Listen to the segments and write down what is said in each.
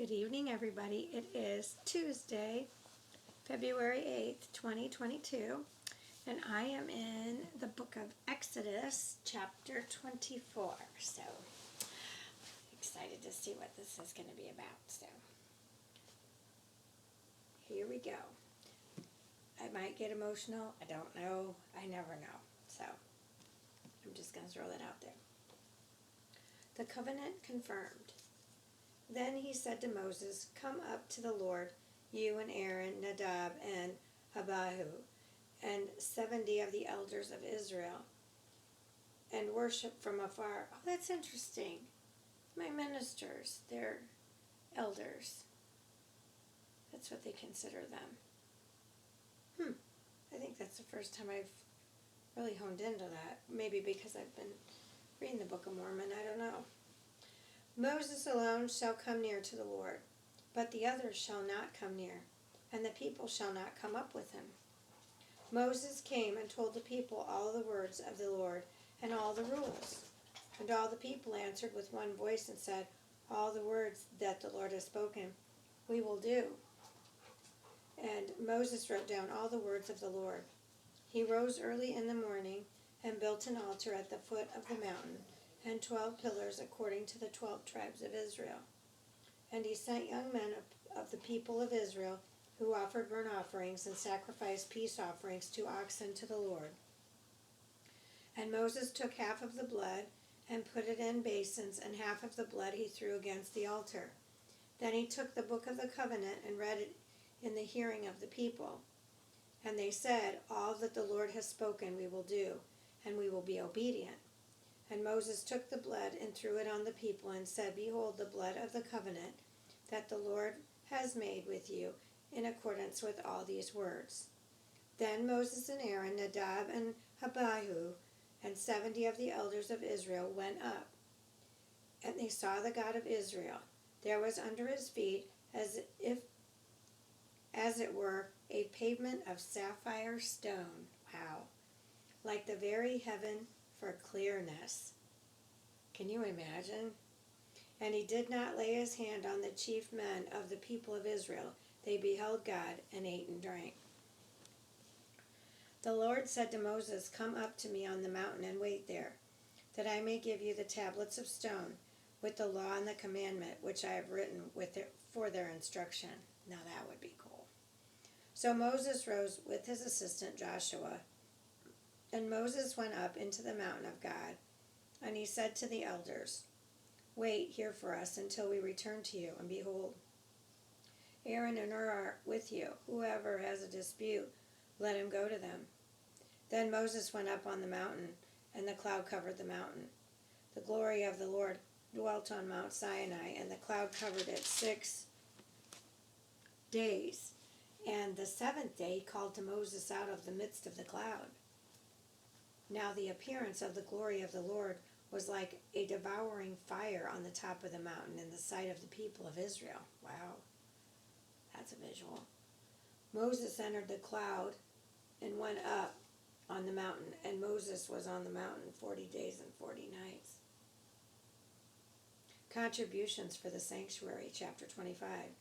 Good evening, everybody. It is Tuesday, February 8th, 2022, and I am in the book of Exodus, chapter 24. So, excited to see what this is going to be about. So, here we go. I might get emotional. I don't know. I never know. So, I'm just going to throw that out there. The covenant confirmed. Then he said to Moses, "Come up to the Lord, you and Aaron, Nadab, and Abihu, and 70 of the elders of Israel, and worship from afar." Oh, that's interesting. My ministers, they're elders. That's what they consider them. I think that's the first time I've really honed into that. Maybe because I've been reading the Book of Mormon, I don't know. Moses alone shall come near to the Lord, but the others shall not come near, and the people shall not come up with him. Moses came and told the people all the words of the Lord and all the rules. And all the people answered with one voice and said, "All the words that the Lord has spoken, we will do." And Moses wrote down all the words of the Lord. He rose early in the morning and built an altar at the foot of the mountain, and 12 pillars according to the 12 tribes of Israel. And he sent young men of the people of Israel, who offered burnt offerings and sacrificed peace offerings to oxen to the Lord. And Moses took half of the blood and put it in basins, and half of the blood he threw against the altar. Then he took the book of the covenant and read it in the hearing of the people. And they said, "All that the Lord has spoken we will do, and we will be obedient." And Moses took the blood and threw it on the people and said, "Behold the blood of the covenant that the Lord has made with you in accordance with all these words." Then Moses and Aaron, Nadab and Abihu, and 70 of the elders of Israel went up. And they saw the God of Israel. There was under his feet as it were a pavement of sapphire stone. Wow. Like the very heaven for clearness. Can you imagine? And he did not lay his hand on the chief men of the people of Israel. They beheld God and ate and drank. The Lord said to Moses, "Come up to me on the mountain and wait there, that I may give you the tablets of stone with the law and the commandment which I have written for their instruction." Now that would be cool. So Moses rose with his assistant Joshua. And Moses went up into the mountain of God, and he said to the elders, "Wait here for us until we return to you, and behold, Aaron and Hur are with you. Whoever has a dispute, let him go to them." Then Moses went up on the mountain, and the cloud covered the mountain. The glory of the Lord dwelt on Mount Sinai, and the cloud covered it 6 days. And the 7th day he called to Moses out of the midst of the cloud. Now the appearance of the glory of the Lord was like a devouring fire on the top of the mountain in the sight of the people of Israel. Wow, that's a visual. Moses entered the cloud and went up on the mountain, and Moses was on the mountain 40 days and 40 nights. Contributions for the sanctuary, chapter 25.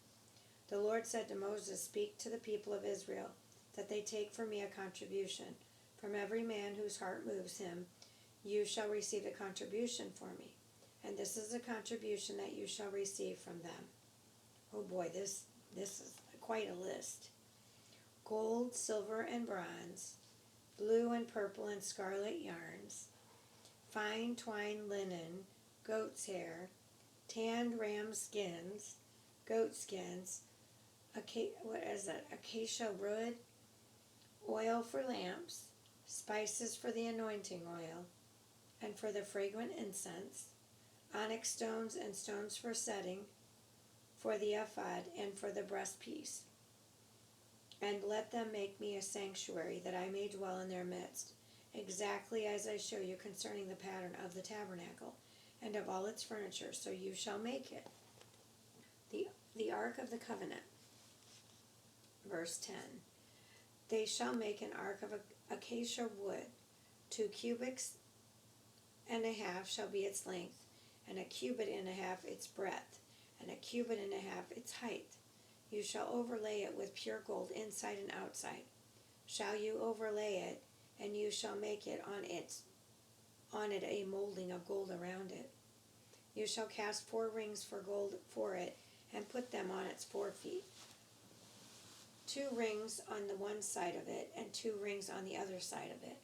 The Lord said to Moses, "Speak to the people of Israel, that they take for me a contribution. From every man whose heart moves him, you shall receive a contribution for me. And this is a contribution that you shall receive from them." Oh boy, this is quite a list. Gold, silver, and bronze, blue and purple and scarlet yarns, fine twined linen, goat's hair, tanned ram skins, goat skins, acacia wood, oil for lamps, spices for the anointing oil, and for the fragrant incense, onyx stones and stones for setting, for the ephod and for the breastpiece. And let them make me a sanctuary, that I may dwell in their midst, exactly as I show you concerning the pattern of the tabernacle, and of all its furniture, so you shall make it. The Ark of the Covenant. Verse 10. They shall make an ark of acacia wood. 2 cubits and a half shall be its length, and a cubit and a half its breadth, and 1.5 cubits its height. You shall overlay it with pure gold inside and outside. Shall you overlay it, and you shall make it on it a molding of gold around it. You shall cast 4 rings for gold for it, and put them on its 4 feet. 2 rings on the one side of it, and 2 rings on the other side of it.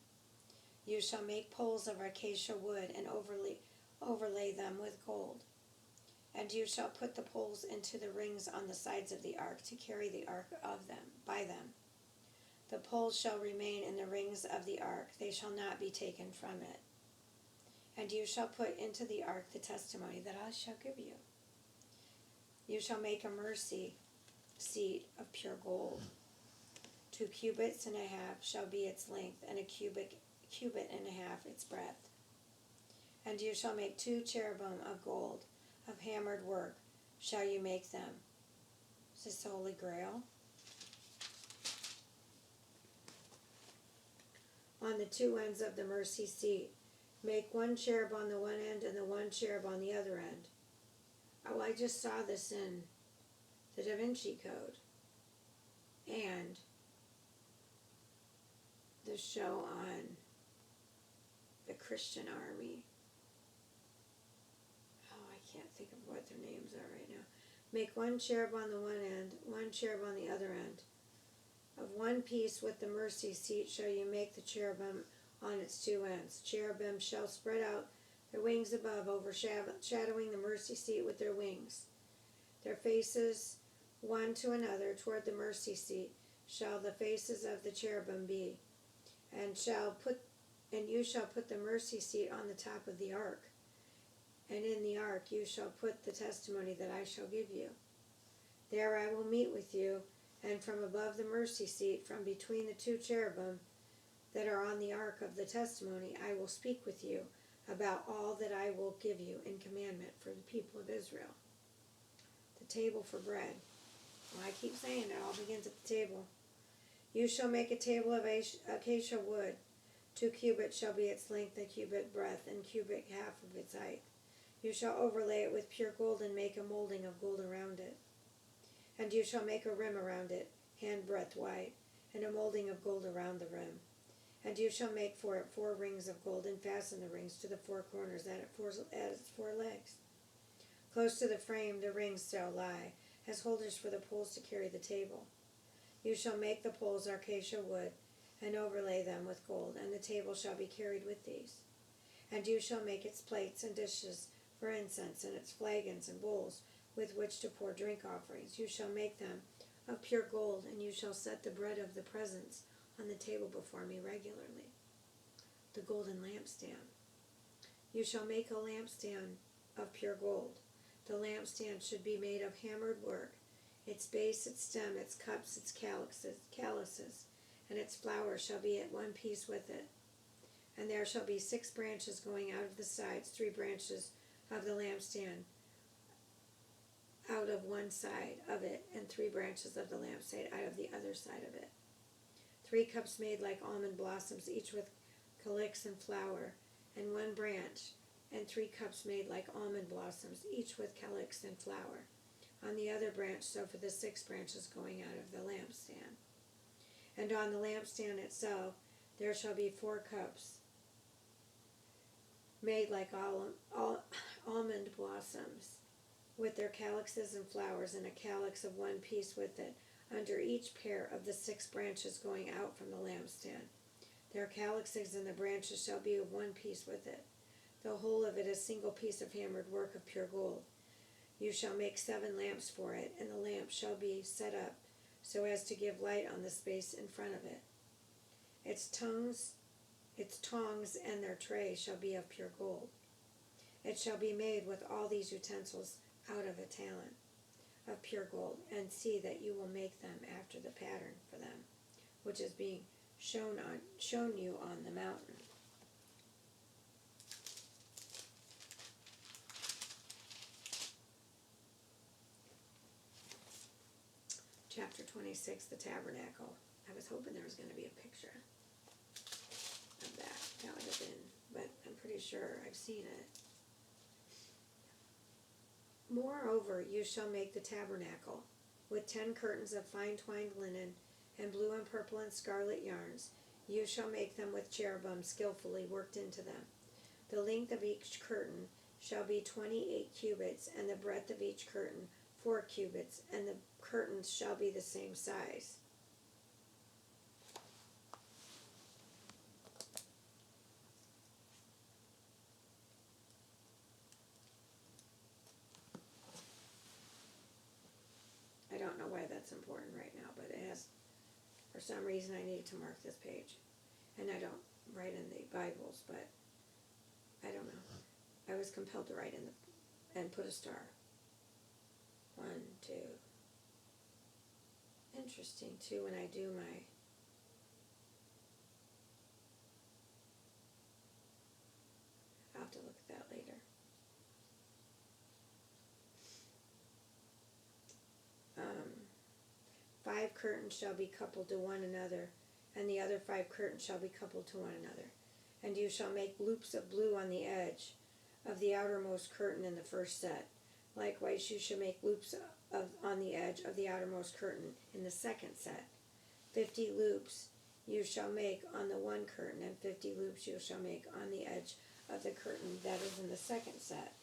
You shall make poles of acacia wood, and overlay them with gold. And you shall put the poles into the rings on the sides of the ark, to carry the ark by them. The poles shall remain in the rings of the ark, they shall not be taken from it. And you shall put into the ark the testimony that I shall give you. You shall make a mercy seat of pure gold. 2.5 cubits shall be its length, and 1.5 cubits its breadth. And you shall make 2 cherubim of gold, of hammered work shall you make them. Is this the Holy Grail? On the 2 ends of the mercy seat, make 1 cherub on the one end and the 1 cherub on the other end. Oh, I just saw this in the Da Vinci Code and the show on the Christian Army. Oh, I can't think of what their names are right now. Make 1 cherub on the one end, 1 cherub on the other end. Of one piece with the mercy seat shall you make the cherubim on its 2 ends. Cherubim shall spread out their wings above, overshadowing the mercy seat with their wings. Their faces one to another toward the mercy seat shall the faces of the cherubim be. And you shall put the mercy seat on the top of the ark. And in the ark you shall put the testimony that I shall give you. There I will meet with you, and from above the mercy seat, from between the 2 cherubim that are on the ark of the testimony, I will speak with you about all that I will give you in commandment for the people of Israel. The table for bread. Well, I keep saying it all begins at the table. You shall make a table of acacia wood. 2 cubits shall be its length, 1 cubit breadth, and 1.5 cubits of its height. You shall overlay it with pure gold, and make a molding of gold around it. And you shall make a rim around it, hand breadth wide, and a molding of gold around the rim. And you shall make for it 4 rings of gold, and fasten the rings to the 4 corners at its 4 legs. Close to the frame the rings shall lie, as holders for the poles to carry the table. You shall make the poles acacia wood, and overlay them with gold, and the table shall be carried with these. And you shall make its plates and dishes for incense, and its flagons and bowls with which to pour drink offerings. You shall make them of pure gold, and you shall set the bread of the presence on the table before me regularly. The golden lampstand. You shall make a lampstand of pure gold. The lampstand should be made of hammered work. Its base, its stem, its cups, its calyces, and its flower shall be at one piece with it. And there shall be 6 branches going out of the sides, 3 branches of the lampstand out of one side of it, and 3 branches of the lampstand out of the other side of it. 3 cups made like almond blossoms, each with calyx and flower, and 1 branch, and 3 cups made like almond blossoms, each with calyx and flower. On the other branch, so for the 6 branches going out of the lampstand. And on the lampstand itself there shall be 4 cups made like almond blossoms, with their calyxes and flowers, and a calyx of one piece with it, under each pair of the 6 branches going out from the lampstand. Their calyxes and the branches shall be of one piece with it, the whole of it a single piece of hammered work of pure gold. You shall make 7 lamps for it, and the lamps shall be set up so as to give light on the space in front of it. Its tongs and their tray shall be of pure gold. It shall be made with all these utensils out of a talent of pure gold, and see that you will make them after the pattern for them, which is being shown you on the mountain. Chapter 26, the tabernacle. I was hoping there was going to be a picture of that. That would have been, but I'm pretty sure I've seen it. Moreover, you shall make the tabernacle with 10 curtains of fine twined linen, and blue and purple and scarlet yarns. You shall make them with cherubim skillfully worked into them. The length of each curtain shall be 28 cubits, and the breadth of each curtain 4 cubits, and the curtains shall be the same size. I don't know why that's important right now, but it has, for some reason I needed to mark this page. And I don't write in the Bibles, but I don't know. I was compelled to write in the, and put a star. 1, 2. Interesting too when I do my, I'll have to look at that later. 5 curtains shall be coupled to one another, and the other 5 curtains shall be coupled to one another. And you shall make loops of blue on the edge of the outermost curtain in the first set. Likewise you shall make loops on the edge of the outermost curtain in the second set. 50 loops you shall make on the one curtain, and 50 loops you shall make on the edge of the curtain that is in the second set.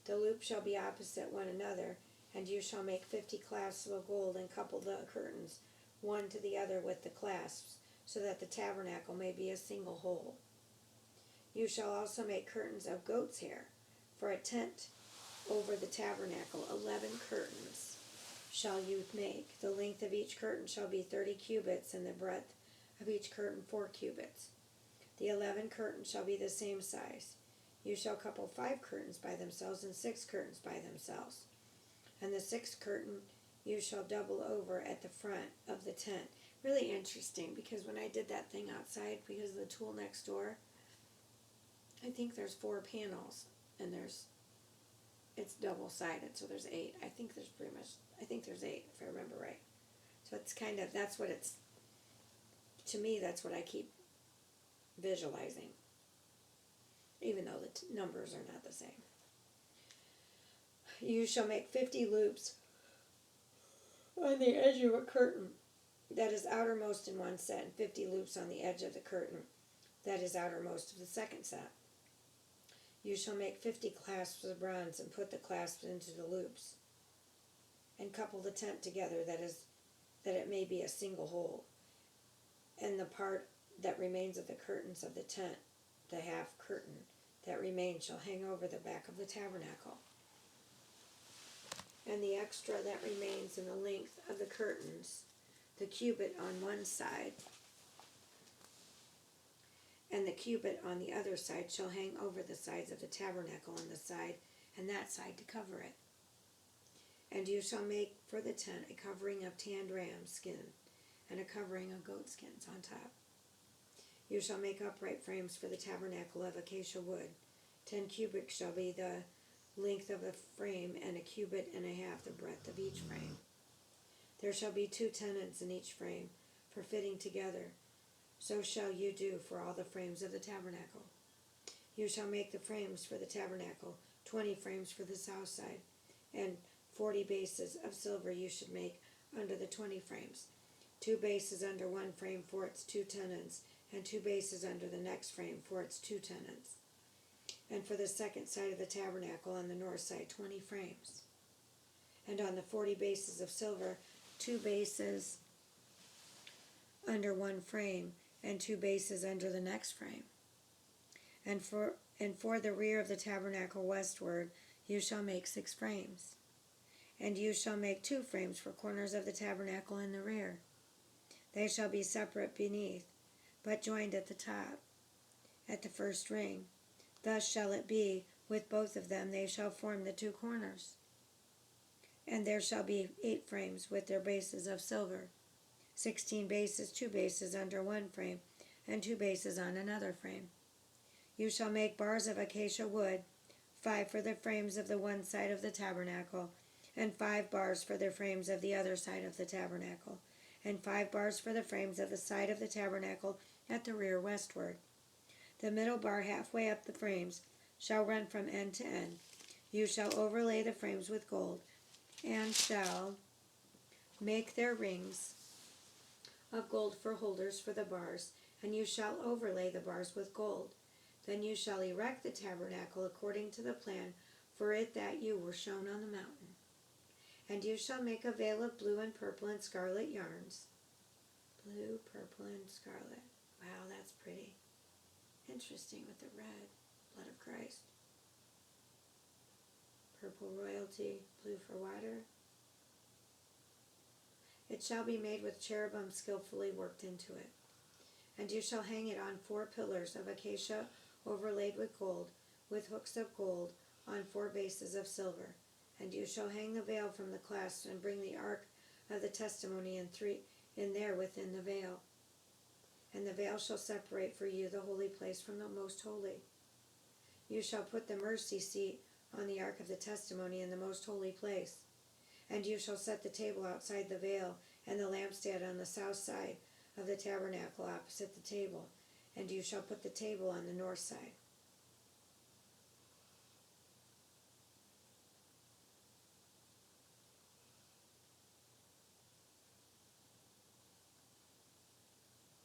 The loops shall be opposite one another, and you shall make 50 clasps of gold, and couple the curtains one to the other with the clasps, so that the tabernacle may be a single whole. You shall also make curtains of goat's hair for a tent over the tabernacle. 11 curtains shall you make. The length of each curtain shall be 30 cubits, and the breadth of each curtain 4 cubits. The 11 curtains shall be the same size. You shall couple 5 curtains by themselves, and 6 curtains by themselves. And the 6th curtain you shall double over at the front of the tent. Really interesting, because when I did that thing outside, because of the tool next door, I think there's 4 panels, and it's double-sided, so there's 8. I think there's 8, if I remember right. So it's kind of, that's what it's, to me, that's what I keep visualizing, even though the numbers are not the same. You shall make 50 loops on the edge of a curtain that is outermost in one set, and 50 loops on the edge of the curtain that is outermost of the second set. You shall make 50 clasps of bronze, and put the clasps into the loops, and couple the tent together that it may be a single whole. And the part that remains of the curtains of the tent, the half curtain that remains, shall hang over the back of the tabernacle. And the extra that remains in the length of the curtains, the cubit on one side and the cubit on the other side, shall hang over the sides of the tabernacle on the side and that side to cover it. And you shall make for the tent a covering of tanned ram skin, and a covering of goat skins on top. You shall make upright frames for the tabernacle of acacia wood. 10 cubits shall be the length of the frame, and 1.5 cubits the breadth of each frame. There shall be 2 tenons in each frame for fitting together. So shall you do for all the frames of the tabernacle. You shall make the frames for the tabernacle, 20 frames for the south side, and 40 bases of silver you should make under the 20 frames. 2 bases under one frame for its 2 tenons, and 2 bases under the next frame for its 2 tenons. And for the second side of the tabernacle on the north side, 20 frames. And on the 40 bases of silver, 2 bases under one frame, and 2 bases under the next frame. And for the rear of the tabernacle westward, you shall make 6 frames. And you shall make 2 frames for corners of the tabernacle in the rear. They shall be separate beneath, but joined at the top, at the first ring. Thus shall it be with both of them. They shall form the 2 corners. And there shall be 8 frames with their bases of silver, 16 bases, 2 bases under one frame, and 2 bases on another frame. You shall make bars of acacia wood, 5 for the frames of the one side of the tabernacle, and 5 bars for the frames of the other side of the tabernacle, and 5 bars for the frames of the side of the tabernacle at the rear westward. The middle bar halfway up the frames shall run from end to end. You shall overlay the frames with gold, and shall make their rings of gold for holders for the bars, and you shall overlay the bars with gold. Then you shall erect the tabernacle according to the plan for it that you were shown on the mountain. And you shall make a veil of blue and purple and scarlet yarns. Blue, purple, and scarlet. Wow, that's pretty. Interesting with the red. Blood of Christ. Purple royalty, blue for water. It shall be made with cherubim skillfully worked into it. And you shall hang it on 4 pillars of acacia overlaid with gold, with hooks of gold on 4 bases of silver. And you shall hang the veil from the clasps and bring the ark of the testimony in there within the veil. And the veil shall separate for you the holy place from the most holy. You shall put the mercy seat on the ark of the testimony in the most holy place. And you shall set the table outside the veil, and the lampstand on the south side of the tabernacle opposite the table. And you shall put the table on the north side.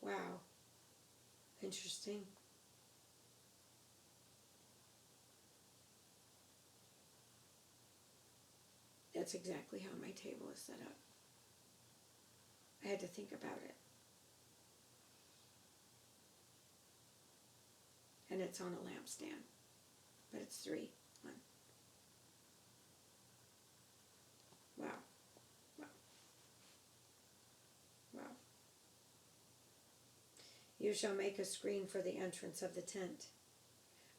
Wow. Interesting. That's exactly how my table is set up. I had to think about it. And it's on a lampstand. But it's 3. 1. Wow. Wow. Wow. You shall make a screen for the entrance of the tent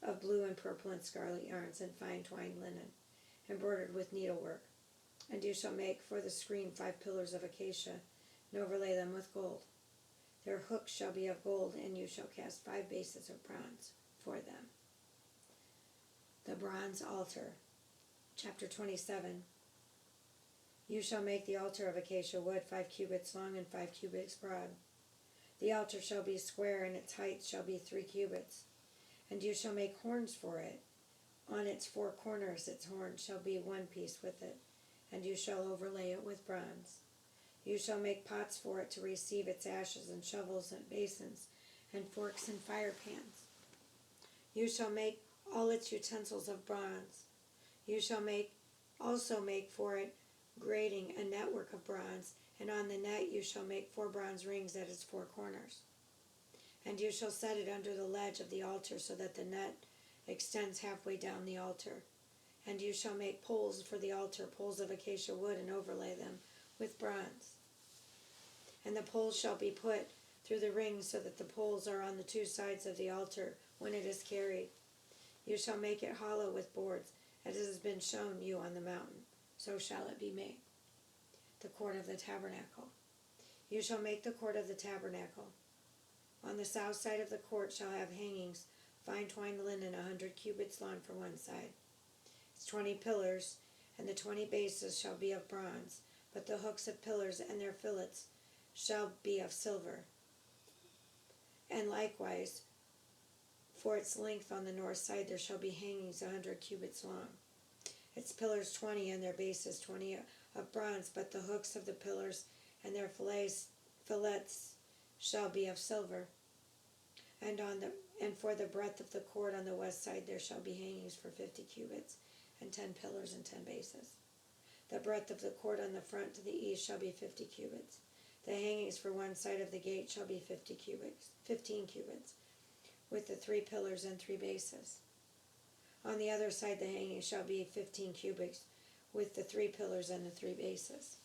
of blue and purple and scarlet yarns and fine twined linen, embroidered with needlework. And you shall make for the screen 5 pillars of acacia, and overlay them with gold. Their hooks shall be of gold, and you shall cast 5 bases of bronze for them. The bronze altar. Chapter 27. You shall make the altar of acacia wood 5 cubits long and 5 cubits broad. The altar shall be square, and its height shall be 3 cubits. And you shall make horns for it. On its 4 corners its horns shall be 1 piece with it, and you shall overlay it with bronze. You shall make pots for it to receive its ashes, and shovels and basins, and forks and fire pans. You shall make all its utensils of bronze. You shall also make for it grating a network of bronze, and on the net you shall make 4 bronze rings at its 4 corners. And you shall set it under the ledge of the altar, so that the net extends halfway down the altar. And you shall make poles for the altar, poles of acacia wood, and overlay them with bronze. And the poles shall be put through the rings, so that the poles are on the 2 sides of the altar when it is carried. You shall make it hollow with boards, as it has been shown you on the mountain. So shall it be made. The court of the tabernacle. You shall make the court of the tabernacle. On the south side of the court shall have hangings, fine twined linen 100 cubits long for one side. Its 20 pillars, and the 20 bases shall be of bronze, but the hooks of pillars and their fillets shall be of silver. And likewise, for its length on the north side there shall be hangings 100 cubits long. Its pillars 20, and their bases 20 of bronze, but the hooks of the pillars and their fillets shall be of silver. And for the breadth of the court on the west side there shall be hangings for 50 cubits, and 10 pillars and 10 bases. The breadth of the court on the front to the east shall be 50 cubits. The hangings for one side of the gate shall be 15 cubits, with the 3 pillars and 3 bases. On the other side the hangings shall be 15 cubits, with the 3 pillars and the 3 bases.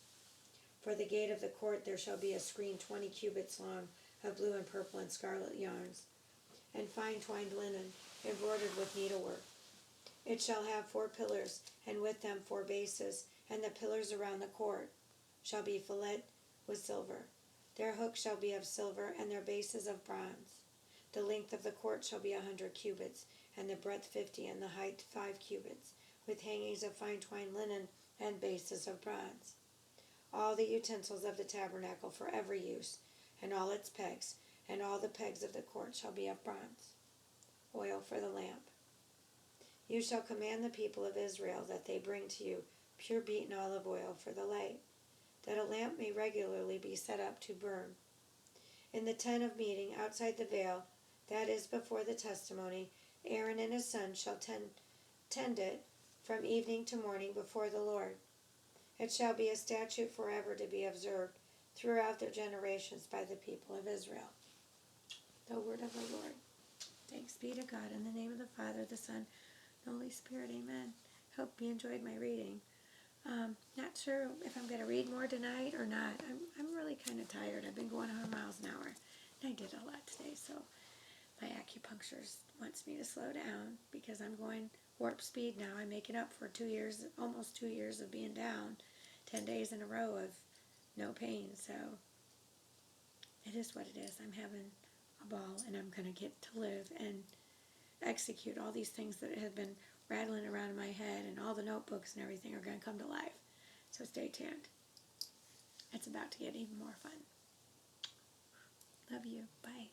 For the gate of the court there shall be a screen 20 cubits long of blue and purple and scarlet yarns, and fine twined linen embroidered with needlework. It shall have 4 pillars, and with them 4 bases, and the pillars around the court shall be filleted with silver. Their hooks shall be of silver, and their bases of bronze. The length of the court shall be 100 cubits, and the breadth 50, and the height 5 cubits, with hangings of fine twined linen and bases of bronze. All the utensils of the tabernacle for every use, and all its pegs, and all the pegs of the court shall be of bronze. Oil for the lamp. You shall command the people of Israel that they bring to you pure beaten olive oil for the light, that a lamp may regularly be set up to burn. In the tent of meeting outside the veil, that is before the testimony, Aaron and his sons shall tend it from evening to morning before the Lord. It shall be a statute forever to be observed throughout their generations by the people of Israel. The word of the Lord. Thanks be to God. In the name of the Father, the Son, and the Holy Spirit. Amen. Hope you enjoyed my reading. Not sure if I'm going to read more tonight or not. I'm really kind of tired. I've been going 100 miles an hour. And I did a lot today, so my acupuncturist wants me to slow down because I'm going warp speed now. I'm making up for 2 years, almost 2 years of being down, 10 days in a row of no pain. So it is what it is. I'm having a ball, and I'm going to get to live and execute all these things that have been rattling around in my head, and all the notebooks and everything are going to come to life. So stay tuned. It's about to get even more fun. Love you. Bye.